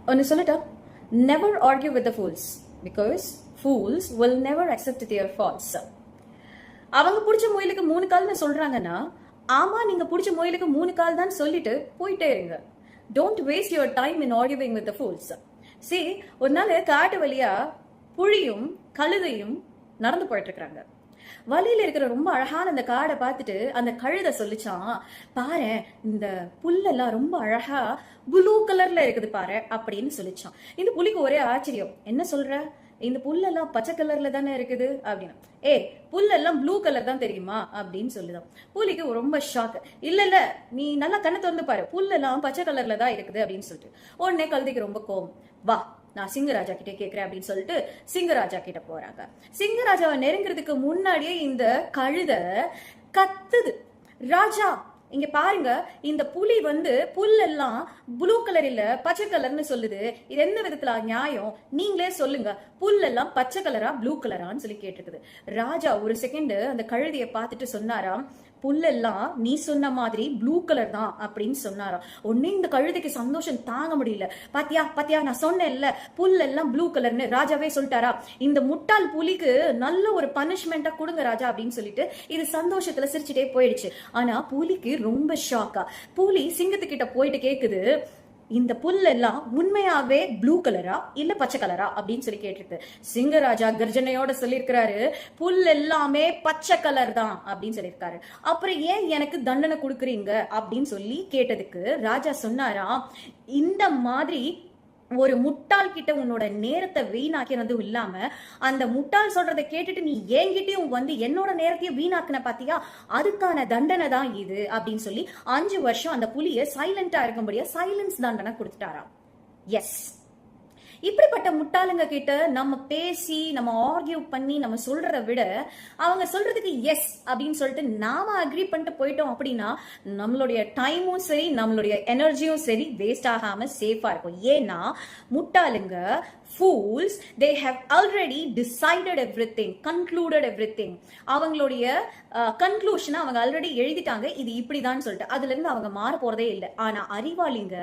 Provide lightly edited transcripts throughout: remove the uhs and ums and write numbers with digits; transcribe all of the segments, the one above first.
ஒன்னு சொல்லட்டா, never argue with the fools because fools will never accept their faults. அவங்க பிடிச்ச முயலுக்கு 3 கால்னு சொல்றாங்கன்னா, ஆமா நீங்க பிடிச்ச முயலுக்கு 3 கால் தான் சொல்லிட்டு போயிட்டே இருங்க. Don't waste your time in arguing with the fools. See, ஒரு நாள் காட்டு வழியா புலியும் கழுதையும் நடந்து போயிட்டு இருக்காங்க. வழியில இருக்கிற ரொம்ப அழகான அந்த காடை பார்த்துட்டு அந்த கழுதை சொல்லிச்சான், பாரு இந்த புல்லெல்லாம் ரொம்ப அழகா ப்ளூ கலர்ல இருக்குது பாரு அப்படின்னு சொல்லிச்சான். இந்த புலிக்கு ஒரே ஆச்சரியம், என்ன சொல்ற, இந்த புல்லெல்லாம் பச்சை கலர்ல தானே இருக்குது அப்படின்னு. புல்லெல்லாம் ப்ளூ கலர் தான் தெரியுமா அப்படின்னு சொல்லுதான். புலிக்கு ரொம்ப ஷாக். இல்ல நீ நல்லா கண்ணை திறந்து பாரு, புல்லெல்லாம் பச்சை கலர்ல தான் இருக்குது அப்படின்னு சொல்லிட்டு உடனே கழுதைக்கு ரொம்ப கோபம். வா நான் சிங்கராஜா கிட்ட கேட்கிறேன் அப்படின்னு சொல்லிட்டு சிங்கராஜா கிட்ட போறாங்க. சிங்கராஜாவை நெருங்குறதுக்கு முன்னாடியே இந்த கழுதை கத்துது, ராஜா இங்க பாருங்க, இந்த புலி புல்லெல்லாம் ப்ளூ கலர் இல்ல பச்சை கலர்னு சொல்லுது, இது எந்த விதத்துல நியாயம், நீங்களே சொல்லுங்க, புல்லெல்லாம் பச்சை கலரா ப்ளூ கலரான்னு சொல்லி கேட்டிருக்குது. ராஜா ஒரு செகண்ட் அந்த கழுதைய பார்த்துட்டு சொன்னாராம், புல்லெல்லாம் நீ சொன்ன மாதிரி ப்ளூ கலர் தான் அப்படின்னு சொன்னாராம். உடனே இந்த கழுதைக்கு சந்தோஷம் தாங்க முடியல. பாத்தியா நான் சொன்னேன்ல புல்லெல்லாம் ப்ளூ கலர்னு, ராஜாவே சொல்லிட்டாரா, இந்த முட்டாள் புலிக்கு நல்ல ஒரு பனிஷ்மெண்டா கொடுங்க ராஜா அப்படின்னு சொல்லிட்டு இது சந்தோஷத்துல சிரிச்சுட்டே போயிடுச்சு. ஆனா புலிக்கு ரொம்ப ஷாக்கா. புலி சிங்கத்துக்கிட்ட போயிட்டு கேக்குது, இந்த புல்லெல்லாம் உண்மையாவே ப்ளூ கலரா இல்ல பச்சை கலரா அப்படின்னு சொல்லி கேட்டிருக்கு. சிங்கராஜா கர்ஜனையோட சொல்லியிருக்கிறாரு, புல் எல்லாமே பச்சை கலர் தான் அப்படின்னு சொல்லியிருக்காரு. அப்புறம் ஏன் எனக்கு தண்டனை கொடுக்குறீங்க அப்படின்னு சொல்லி கேட்டதுக்கு ராஜா சொன்னாரா, இந்த மாதிரி ஒரு முட்டாள் கிட்ட உன்னோட நேரத்தை வீணாக்கிறதும் இல்லாம அந்த முட்டாள் சொல்றதை கேட்டுட்டு நீ என்கிட்டயும் என்னோட நேரத்தையும் வீணாக்குன பாத்தியா, அதுக்கான தண்டனை தான் இது அப்படின்னு சொல்லி 5 வருஷம் அந்த புலிய சைலண்டா இருக்கும்படியா சைலன்ஸ் தண்டனை கொடுத்துட்டாராம். எஸ், இப்படிப்பட்ட முட்டாளுங்க கிட்ட நம்ம பேசி நம்ம ஆர்கியூ பண்ணி நம்ம சொல்றதை விட அவங்க சொல்றதுக்கு எஸ் அப்படின்னு சொல்லிட்டு நாம அக்ரி பண்ணிட்டு போயிட்டோம் அப்படின்னா நம்மளுடைய டைமும் சரி நம்மளுடைய எனர்ஜியும் சரி வேஸ்ட் ஆகாம சேஃபா இருக்கும். ஏன்னா முட்டாளுங்க fools, they have already decided everything, concluded everything. அவங்களுடைய கன்க்ளூஷனை அவங்க ஆல்ரெடி எழுதிட்டாங்க, இது இப்படிதான் சொல்லிட்டு அதுல இருந்து அவங்க மாற போறதே இல்லை. ஆனா அறிவாளிங்க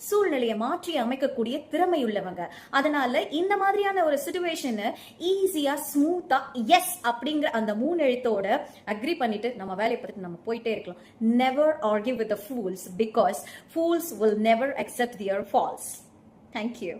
சூழ்நிலையை மாற்றி அமைக்கக்கூடிய திறமை உள்ளவங்க. அதனால இந்த மாதிரியான ஒரு சிச்சுவேஷனை ஈஸியா ஸ்மூத்தா எஸ் அப்படிங்கிற அந்த 3 எழுத்தோட அக்ரி பண்ணிட்டு நம்ம வேலையை பார்த்துட்டு நம்ம போயிட்டே இருக்கலாம். Never argue with the fools because fools will never accept their faults. Thank you.